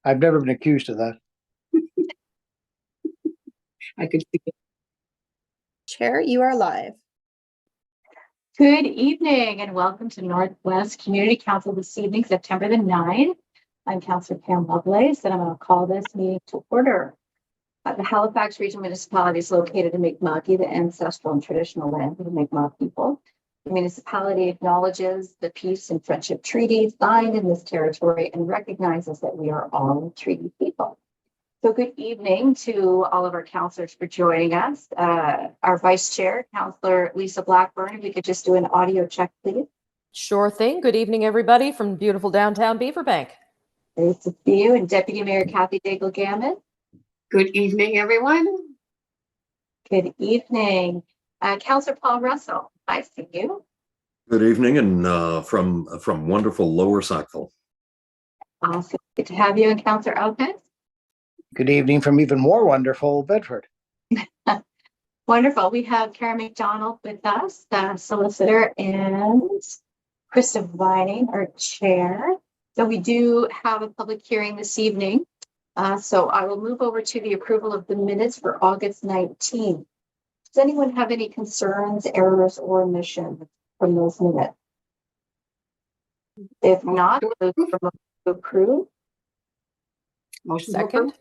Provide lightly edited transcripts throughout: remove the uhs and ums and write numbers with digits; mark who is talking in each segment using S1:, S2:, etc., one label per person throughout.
S1: I've never been accused of that.
S2: I could see it.
S3: Chair, you are live.
S2: Good evening and welcome to Northwest Community Council this evening, September the 9th. I'm Councillor Pam Lovelace and I'm going to call this meeting to order. The Halifax Region Municipality is located in Mi'kma'ki, the ancestral and traditional land of the Mi'kmaq people. The municipality acknowledges the peace and friendship treaties signed in this territory and recognizes that we are all treaty people. So good evening to all of our councillors for joining us. Our Vice Chair, Councillor Lisa Blackburn, if we could just do an audio check, please.
S4: Sure thing. Good evening, everybody from beautiful downtown Beaverbank.
S2: Great to see you. And Deputy Mayor Kathy Daigle-Gammon.
S5: Good evening, everyone.
S2: Good evening. Councillor Paul Russell, I see you.
S6: Good evening, and from wonderful Lower Sackville.
S2: Awesome. Good to have you. And Councillor Alpes.
S1: Good evening from even more wonderful Bedford.
S2: Wonderful. We have Karen McDonald with us, the solicitor, and Krista Vining, our chair. So we do have a public hearing this evening. So I will move over to the approval of the minutes for August 19th. Does anyone have any concerns, errors, or omissions from those minutes? If not, those are to approve.
S5: Motion
S4: Second.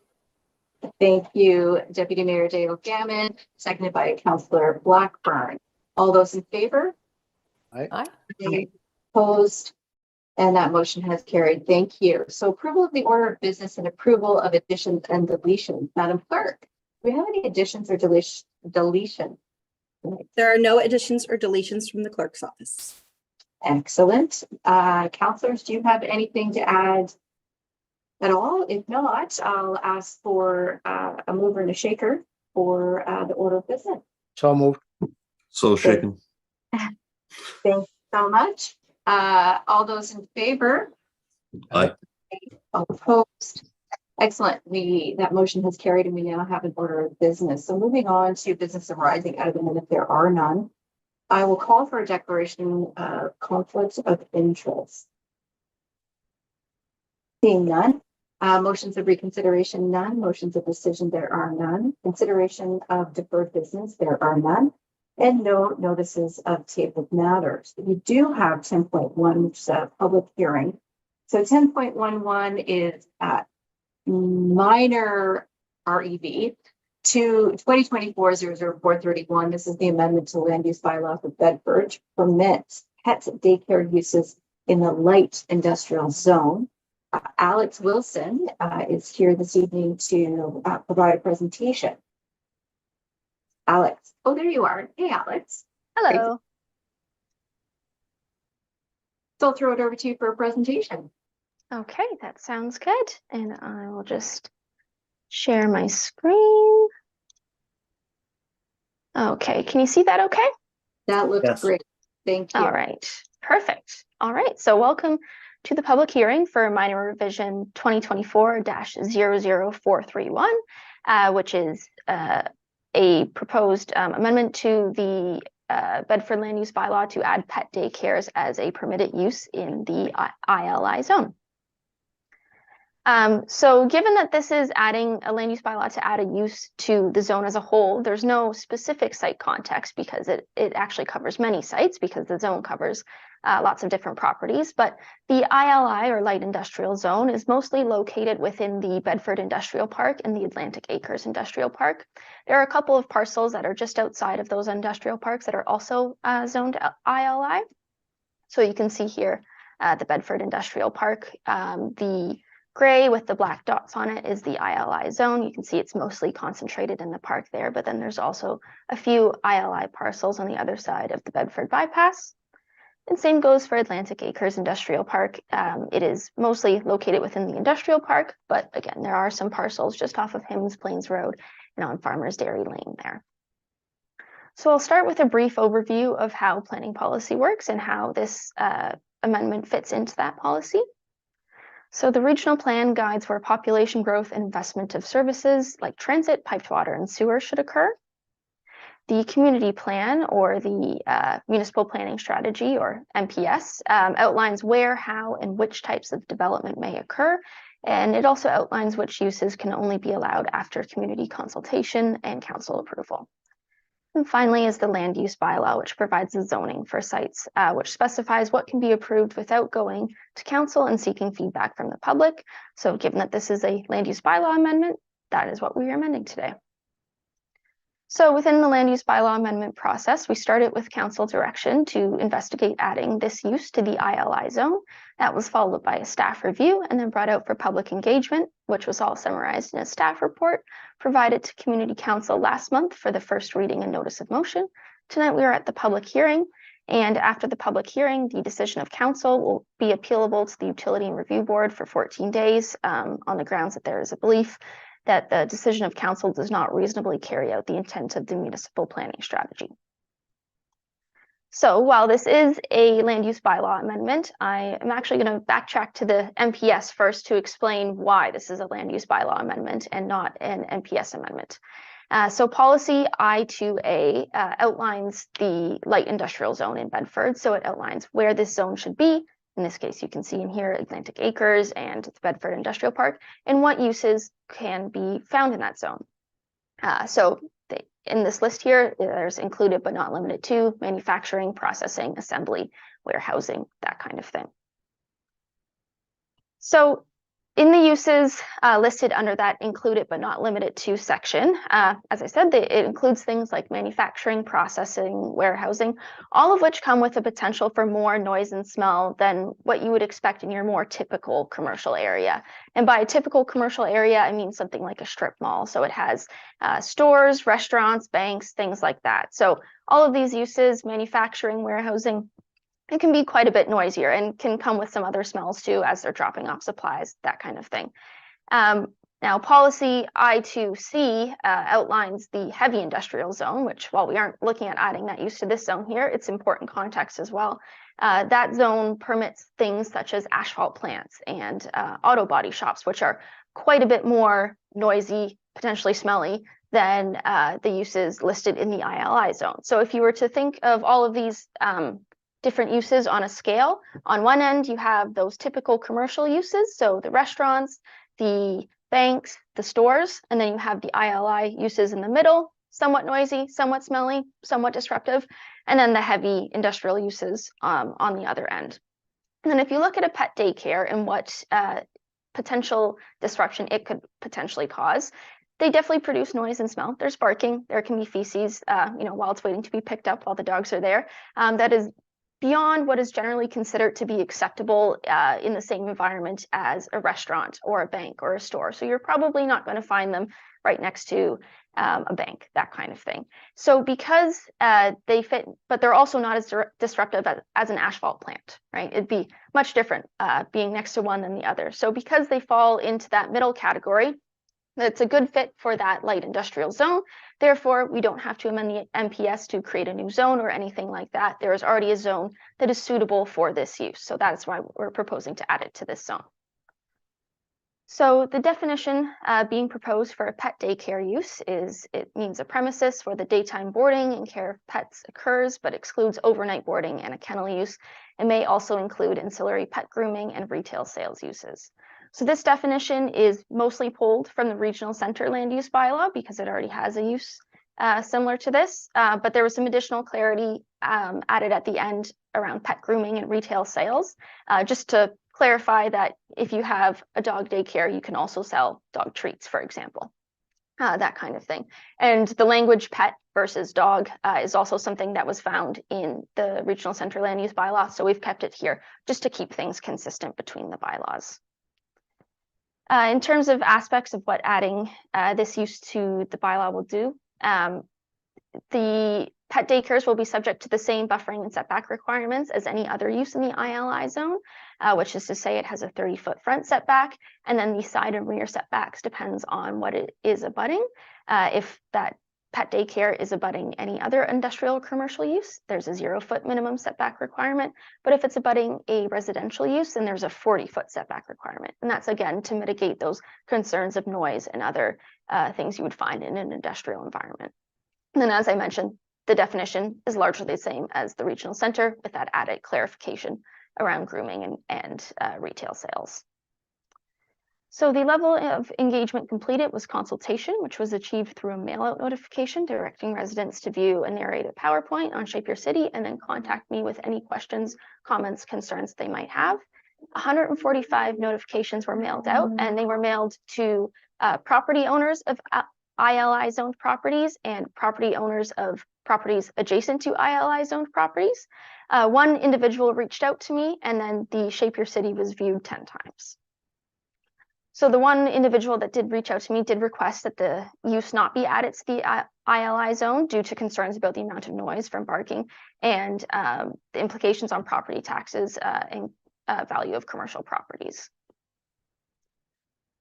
S2: Thank you, Deputy Mayor Daigle-Gammon, seconded by Councillor Blackburn. All those in favor?
S4: Aye.
S2: Opposed? And that motion has carried. Thank you. So approval of the order of business and approval of additions and deletions. Madam Clerk, do we have any additions or deletion?
S3: There are no additions or deletions from the clerk's office.
S2: Excellent. Councillors, do you have anything to add at all? If not, I'll ask for a mover and a shaker for the order of business.
S1: So moved.
S6: So shaken.
S2: Thank you so much. All those in favor?
S6: Aye.
S2: All opposed? Excellent. That motion has carried and we now have an order of business. So moving on to business arising out of the minute, there are none. I will call for a declaration of conflict of interest. Seeing none. Motions of reconsideration, none. Motions of decision, there are none. Consideration of deferred business, there are none. And no notices of tabled matters. We do have 10.1, which is a public hearing. So 10.11 is minor REV to 2024-00431. This is the amendment to land use bylaw for Bedford to permit pet daycare uses in the light industrial zone. Alex Wilson is here this evening to provide a presentation. Alex. Oh, there you are. Hey, Alex.
S7: Hello.
S2: So I'll throw it over to you for a presentation.
S7: Okay, that sounds good. And I will just share my screen. Okay, can you see that okay?
S2: That looks
S1: Yes.
S2: great. Thank you.
S7: All right, perfect. All right, so welcome to the public hearing for minor revision 2024-00431, which is a proposed amendment to the Bedford land use bylaw to add pet daycares as a permitted use in the ILI zone. So given that this is adding a land use bylaw to add a use to the zone as a whole, there's no specific site context because it actually covers many sites because the zone covers lots of different properties. But the ILI or light industrial zone is mostly located within the Bedford Industrial Park and the Atlantic Acres Industrial Park. There are a couple of parcels that are just outside of those industrial parks that are also zoned ILI. So you can see here the Bedford Industrial Park. The gray with the black dots on it is the ILI zone. You can see it's mostly concentrated in the park there, but then there's also a few ILI parcels on the other side of the Bedford bypass. And same goes for Atlantic Acres Industrial Park. It is mostly located within the industrial park, but again, there are some parcels just off of Hymns Plains Road and on Farmers Dairy Lane there. So I'll start with a brief overview of how planning policy works and how this amendment fits into that policy. So the regional plan guides where population growth and investment of services like transit, piped water, and sewer should occur. The community plan, or the municipal planning strategy, or MPS, outlines where, how, and which types of development may occur And it also outlines which uses can only be allowed after community consultation and council approval. And finally is the land use bylaw, which provides the zoning for sites, which specifies what can be approved without going to council and seeking feedback from the public. So given that this is a land use bylaw amendment, that is what we are amending today. So within the land use bylaw amendment process, we started with council direction to investigate adding this use to the ILI zone. That was followed by a staff review and then brought out for public engagement, which was all summarized in a staff report provided to community council last month for the first reading and notice of motion. Tonight we are at the public hearing, and after the public hearing, the decision of council will be appealable to the Utility and Review Board for 14 days on the grounds that there is a belief that the decision of council does not reasonably carry out the intent of the municipal planning strategy. So while this is a land use bylaw amendment, I am actually going to backtrack to the MPS first to explain why this is a land use bylaw amendment and not an MPS amendment. So policy I2A outlines the light industrial zone in Bedford. So it outlines where this zone should be. In this case, you can see in here Atlantic Acres and the Bedford Industrial Park, and what uses can be found in that zone. In this list here, there's included but not limited to manufacturing, processing, assembly, warehousing, that kind of thing. So in the uses listed under that included but not limited to section, as I said, it includes things like manufacturing, processing, warehousing, all of which come with a potential for more noise and smell than what you would expect in your more typical commercial area. And by a typical commercial area, I mean something like a strip mall. So it has stores, restaurants, banks, things like that. So all of these uses, manufacturing, warehousing, it can be quite a bit noisier and can come with some other smells too as they're dropping off supplies, that kind of thing. Now, policy I2C outlines the heavy industrial zone, which while we aren't looking at adding that use to this zone here, it's important context as well. That zone permits things such as asphalt plants and auto body shops, which are quite a bit more noisy, potentially smelly than the uses listed in the ILI zone. So if you were to think of all of these different uses on a scale, on one end you have those typical commercial uses, so the restaurants, the banks, the stores, and then you have the ILI uses in the middle, somewhat noisy, somewhat smelly, somewhat disruptive, and then the heavy industrial uses on the other end. And then if you look at a pet daycare and what potential disruption it could potentially cause, they definitely produce noise and smell. There's barking, there can be feces, while it's waiting to be picked up while the dogs are there. That is beyond what is generally considered to be acceptable in the same environment as a restaurant or a bank or a store. So you're probably not going to find them right next to a bank, that kind of thing. So because they fit, but they're also not as disruptive as an asphalt plant, right? It'd be much different being next to one than the other. So because they fall into that middle category, it's a good fit for that light industrial zone. Therefore, we don't have to amend the MPS to create a new zone or anything like that. There is already a zone that is suitable for this use. So that's why we're proposing to add it to this zone. So the definition being proposed for a pet daycare use is it means a premises where the daytime boarding and care of pets occurs, but excludes overnight boarding and a kennel use. It may also include ancillary pet grooming and retail sales uses. So this definition is mostly pulled from the regional center land use bylaw because it already has a use similar to this, but there was some additional clarity added at the end around pet grooming and retail sales, just to clarify that if you have a dog daycare, you can also sell dog treats, for example, that kind of thing. And the language pet versus dog is also something that was found in the regional center land use bylaw. So we've kept it here just to keep things consistent between the bylaws. In terms of aspects of what adding this use to the bylaw will do, the pet daycares will be subject to the same buffering and setback requirements as any other use in the ILI zone, which is to say it has a 30-foot front setback, and then the side and rear setbacks depends on what it is abutting. If that pet daycare is abutting any other industrial or commercial use, there's a 0-foot minimum setback requirement. But if it's abutting a residential use, then there's a 40-foot setback requirement. And that's, again, to mitigate those concerns of noise and other things you would find in an industrial environment. And then, as I mentioned, the definition is largely the same as the regional center with that added clarification around grooming and retail sales. So the level of engagement completed was consultation, which was achieved through a mail-out notification directing residents to view a narrated PowerPoint on Shape Your City and then contact me with any questions, comments, concerns they might have. 145 notifications were mailed out, and they were mailed to property owners of ILI zoned properties and property owners of properties adjacent to ILI zoned properties. One individual reached out to me, and then the Shape Your City was viewed 10 times. So the one individual that did reach out to me did request that the use not be added to the ILI zone due to concerns about the amount of noise from barking and the implications on property taxes and value of commercial properties.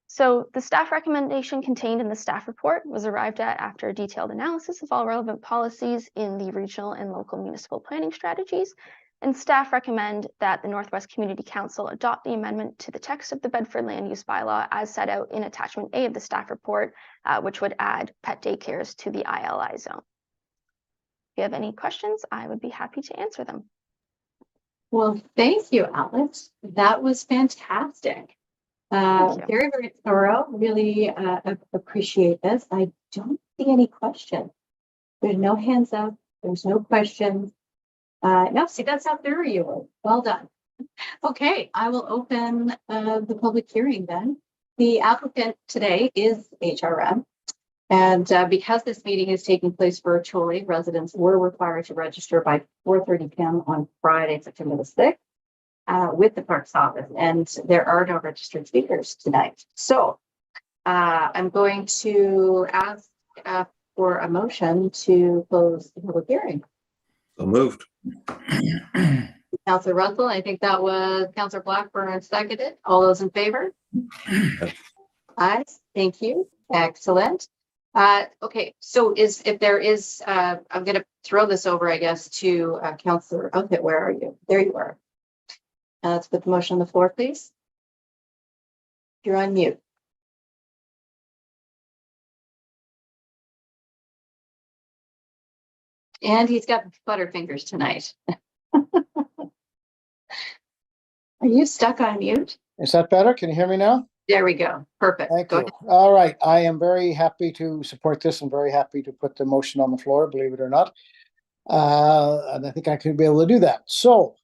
S7: So the staff recommendation contained in the staff report was arrived at after a detailed analysis of all relevant policies in the regional and local municipal planning strategies. And staff recommend that the Northwest Community Council adopt the amendment to the text of the Bedford Land Use Bylaw as set out in Attachment A of the staff report, which would add pet daycares to the ILI zone. If you have any questions, I would be happy to answer them.
S2: Well, thank you, Alex. That was fantastic.
S7: Thank you.
S2: Very, very thorough. Really appreciate this. I don't see any questions. There's no hands up. There's no questions. No, see, that's how thorough you were. Well done. Okay, I will open the public hearing then. The applicant today is HRM. And because this meeting is taking place virtually, residents were required to register by 4:30 p.m. on Friday, September the 6th, with the clerk's office. And there are no registered speakers tonight. So I'm going to ask for a motion to close the public hearing.
S6: So moved.
S2: Councillor Russell, I think that was Councillor Blackburn seconded. All those in favor? Aye, thank you. Excellent. Okay, so if there is, I'm going to throw this over, I guess, to Councillor Outfit. Where are you? There you are. Let's put the motion on the floor, please. You're on mute. And he's got butterfingers tonight. Are you stuck on mute?
S1: Is that better? Can you hear me now?
S2: There we go. Perfect.
S1: Thank
S2: Go
S1: you. All right. I am very happy to support this and very happy to put the motion on the floor, believe it or not. And I think I could be able to do that. So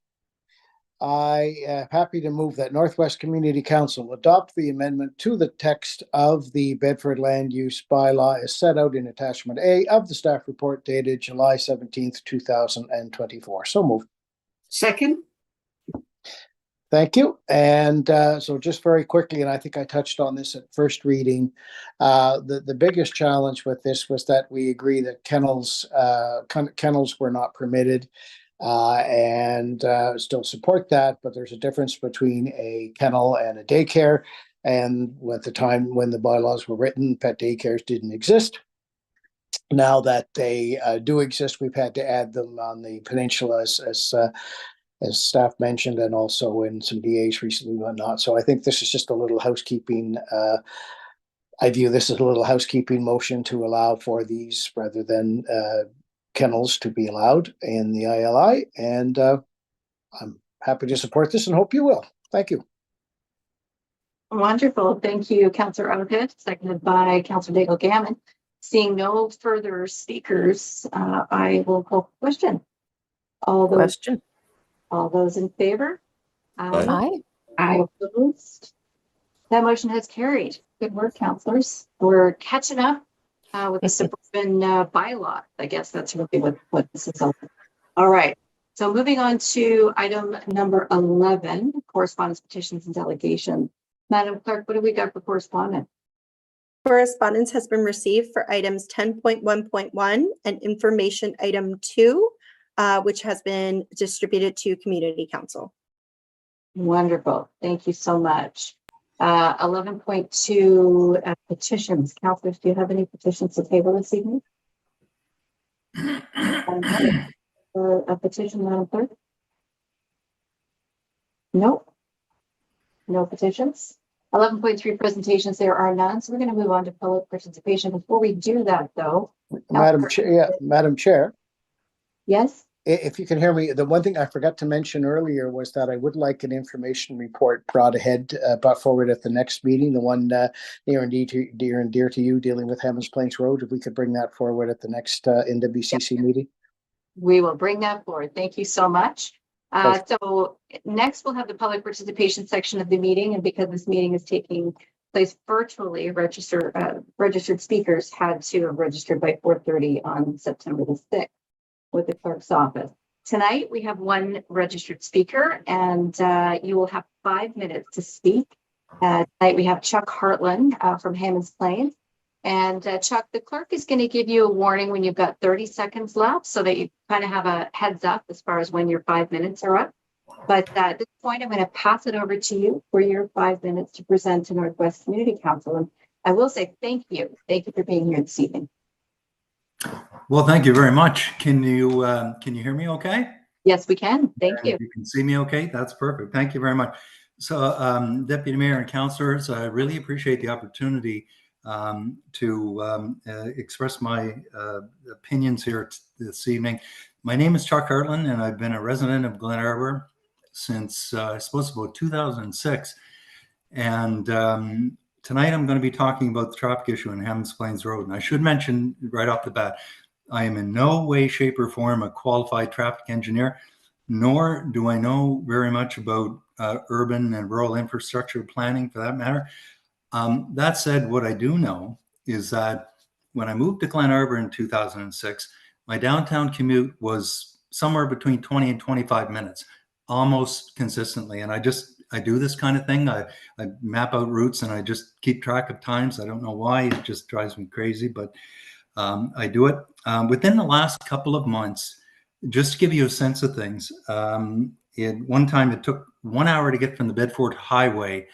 S1: I am happy to move that Northwest Community Council adopt the amendment to the text of the Bedford Land Use Bylaw as set out in Attachment A of the staff report dated July 17th, 2024. So moved.
S5: Second.
S1: Thank you. And so just very quickly, and I think I touched on this at first reading, the biggest challenge with this was that we agree that kennels were not permitted. And still support that, but there's a difference between a kennel and a daycare. And at the time when the bylaws were written, pet daycares didn't exist. Now that they do exist, we've had to add them on the peninsula as staff mentioned, and also in some DAs recently and whatnot. So I think this is just a little housekeeping. I view this as a little housekeeping motion to allow for these rather than kennels to be allowed in the ILI, and I'm happy to support this and hope you will. Thank you.
S2: Wonderful. Thank you, Councillor Outfit, seconded by Councillor Daigle Gammon. Seeing no further speakers, I will call the question.
S4: Question.
S2: All those in favor?
S6: Aye.
S4: Aye.
S2: All opposed? That motion has carried. Good work, councillors. We're catching up with the suburban bylaw. I guess that's really what this is all. All right. So moving on to item number 11, correspondence, petitions, and delegation. Madam Clerk, what do we got for correspondence?
S3: Correspondence has been received for items 10.1.1 and information item 2, which has been distributed to Community Council.
S2: Wonderful. Thank you so much. 11.2 petitions. Councilors, do you have any petitions to table this evening? A petition, Madam Clerk? No. No petitions. 11.3 presentations. There are none. So we're going to move on to public participation. Before we do that, though,
S1: Madam Chair.
S2: yes.
S1: If you can hear me, the one thing I forgot to mention earlier was that I would like an information report brought forward at the next meeting, the one near and dear to you, dealing with Hammonds Plains Road. If we could bring that forward at the next NWCC meeting.
S2: We will bring that forward. Thank you so much. So next we'll have the public participation section of the meeting, and because this meeting is taking place virtually, registered speakers had to have registered by 4:30 on September the 6th with the clerk's office. Tonight we have one registered speaker, and you will have 5 minutes to speak. Tonight we have Chuck Hartland from Hammonds Plains. And Chuck, the clerk is going to give you a warning when you've got 30 seconds left so that you kind of have a heads up as far as when your 5 minutes are up. But at this point, I'm going to pass it over to you for your 5 minutes to present to Northwest Community Council. And I will say thank you. Thank you for being here this evening.
S8: Well, thank you very much. Can you hear me okay?
S2: Yes, we can. Thank you.
S8: You can see me okay? That's perfect. Thank you very much. So, Deputy Mayor and Councillors, I really appreciate the opportunity to express my opinions here this evening. My name is Chuck Hartland, and I've been a resident of Glen Arbor since I suppose about 2006. And tonight I'm going to be talking about the traffic issue in Hammonds Plains Road. And I should mention right off the bat, I am in no way, shape, or form a qualified traffic engineer, nor do I know very much about urban and rural infrastructure planning for that matter. That said, what I do know is that when I moved to Glen Arbor in 2006, my downtown commute was somewhere between 20 and 25 minutes, almost consistently. And I do this kind of thing. I map out routes and I just keep track of times. I don't know why, it just drives me crazy, but I do it. Within the last couple of months, just to give you a sense of things, one time it took 1 hour to get from the Bedford Highway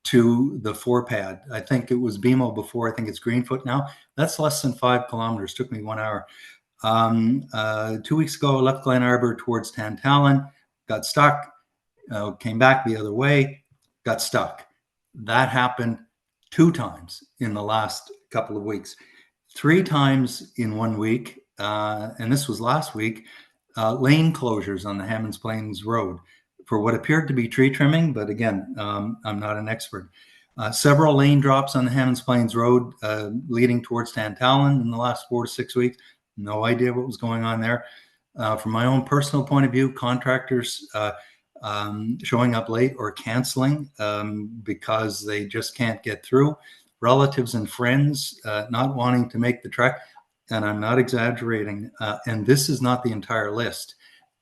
S8: to the 4-pad. I think it was BMO before. I think it's Greenfoot now. That's less than 5 kilometers. Took me 1 hour. 2 weeks ago, I left Glen Arbor towards Tantallon, got stuck, came back the other way, got stuck. That happened 2 times in the last couple of weeks. 3 times in 1 week, and this was last week, lane closures on the Hammonds Plains Road for what appeared to be tree trimming, but again, I'm not an expert. Several lane drops on the Hammonds Plains Road leading towards Tantallon in the last 4 to 6 weeks. No idea what was going on there. From my own personal point of view, contractors showing up late or canceling because they just can't get through. Relatives and friends not wanting to make the trek, and I'm not exaggerating. And this is not the entire list.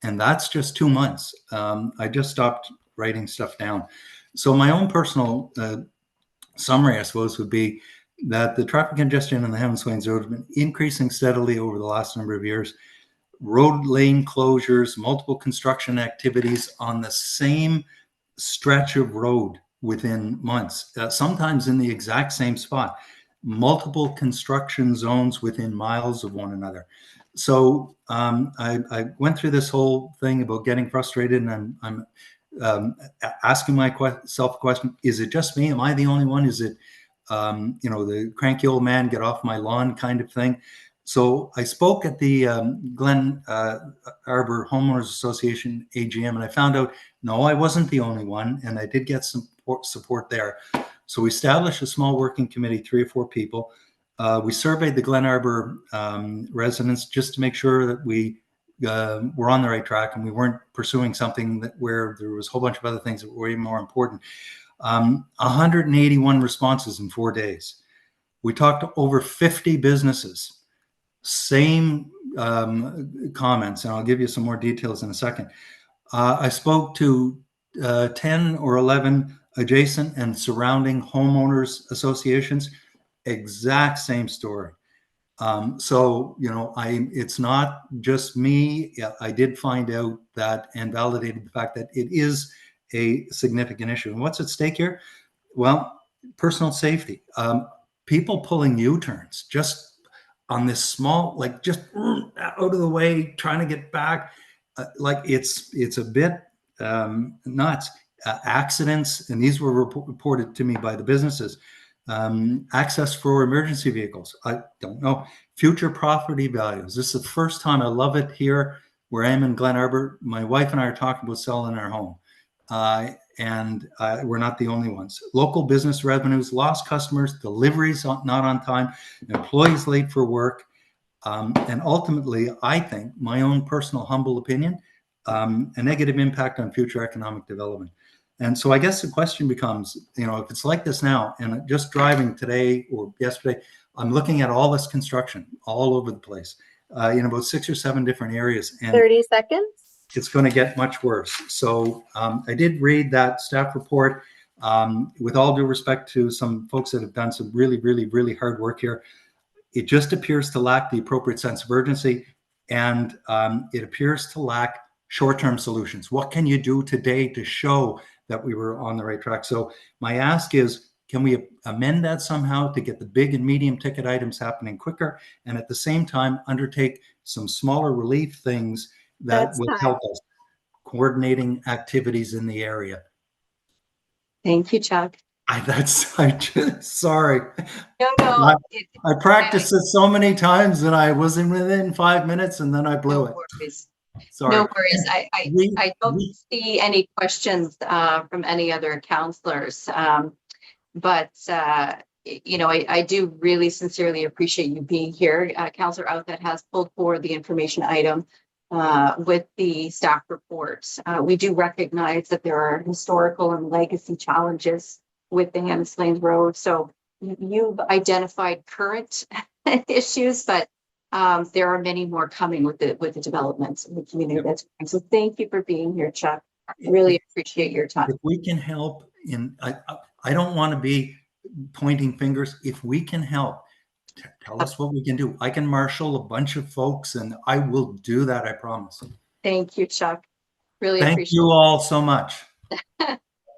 S8: And that's just 2 months. I just stopped writing stuff down. So my own personal summary, I suppose, would be that the traffic congestion in the Hammonds Plains Road has been increasing steadily over the last number of years. Road lane closures, multiple construction activities on the same stretch of road within months, sometimes in the exact same spot, multiple construction zones within miles of one another. So I went through this whole thing about getting frustrated, and I'm asking myself a question: is it just me? Am I the only one? Is it the cranky old man, get off my lawn kind of thing? So I spoke at the Glen Arbor Homeowners Association AGM, and I found out, no, I wasn't the only one, and I did get some support there. So we established a small working committee, 3 or 4 people. We surveyed the Glen Arbor residents just to make sure that we were on the right track and we weren't pursuing something where there was a whole bunch of other things that were way more important. 181 responses in 4 days. We talked to over 50 businesses. Same comments, and I'll give you some more details in a second. I spoke to 10 or 11 adjacent and surrounding homeowners associations. Exact same story. So, it's not just me. I did find out that and validated the fact that it is a significant issue. And what's at stake here? Well, personal safety. People pulling U-turns just on this small, just out of the way, trying to get back. It's a bit nuts. Accidents, and these were reported to me by the businesses. Access for emergency vehicles. I don't know. Future property values. This is the first time, I love it here, where I am in Glen Arbor, my wife and I are talking about selling our home. We're not the only ones. Local business revenues, lost customers, deliveries not on time, employees late for work. And ultimately, I think, my own personal humble opinion, a negative impact on future economic development. And so I guess the question becomes, if it's like this now, and just driving today or yesterday, I'm looking at all this construction all over the place, in about 6 or 7 different areas. And
S3: 30 seconds.
S8: it's going to get much worse. So I did read that staff report. With all due respect to some folks that have done some really, really, really hard work here, it just appears to lack the appropriate sense of urgency, and it appears to lack short-term solutions. What can you do today to show that we were on the right track? So my ask is, can we amend that somehow to get the big and medium ticket items happening quicker, and at the same time undertake some smaller relief things that
S3: That's
S8: will
S3: time.
S8: help us coordinating activities in the area?
S2: Thank you, Chuck.
S8: Sorry.
S2: No,
S8: I practiced it so many times and I was within 5 minutes and then I blew
S2: no
S8: it.
S2: worries.
S8: Sorry.
S2: No worries. I don't
S8: We-
S2: see any questions from any other counselors. But I do really sincerely appreciate you being here. Counselor Outhet has pulled forward the information item with the staff report. We do recognize that there are historical and legacy challenges with the Hannahs Lane Road. So you've identified current issues, but there are many more coming with the developments in the community. That's so thank you for being here, Chuck. Really appreciate your time.
S8: If we can help I don't want to be pointing fingers. If we can help, tell us what we can do. I can marshal a bunch of folks and I will do that. I promise.
S2: Thank you, Chuck. Really
S8: Thank
S2: appreciate
S8: you all so much.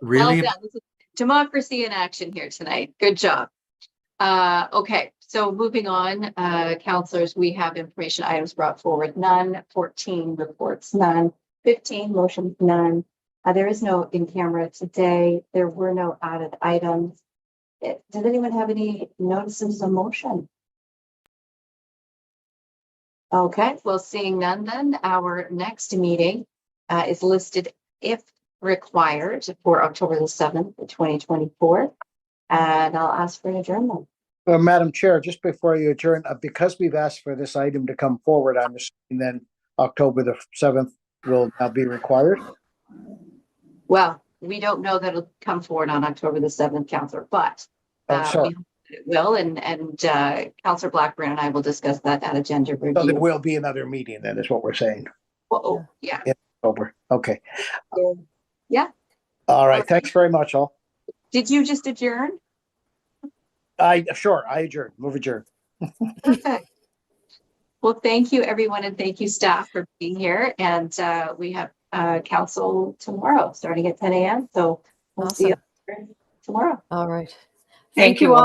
S8: Really.
S2: Well done. This is democracy in action here tonight. Good job. Okay, so moving on, counselors, we have information items brought forward, none. 14 reports, none. 15 motions, none. There is no in camera today. There were no added items. Does anyone have any notices of motion? Okay, well, seeing none, then our next meeting is listed if required for October the 7th, 2024. And I'll ask for an adjournment.
S1: Madam Chair, just before you adjourn, because we've asked for this item to come forward, I'm assuming then October the 7th will now be required.
S2: Well, we don't know that it'll come forward on October the 7th, Councillor, but
S1: Oh, sorry.
S2: we hope that it will. And Councillor Blackburn and I will discuss that at agenda
S1: So there
S2: review.
S1: will be another meeting then, is what we're saying.
S2: Oh, yeah.
S1: October. Okay.
S2: Yeah.
S1: All right. Thanks very much, all.
S2: Did you just adjourn?
S1: I adjourn. Move adjourn.
S2: Perfect. Well, thank you, everyone, and thank you, staff, for being here. And we have council tomorrow, starting at 10 a.m. So we'll see you tomorrow.
S4: All right.
S5: Thank you all.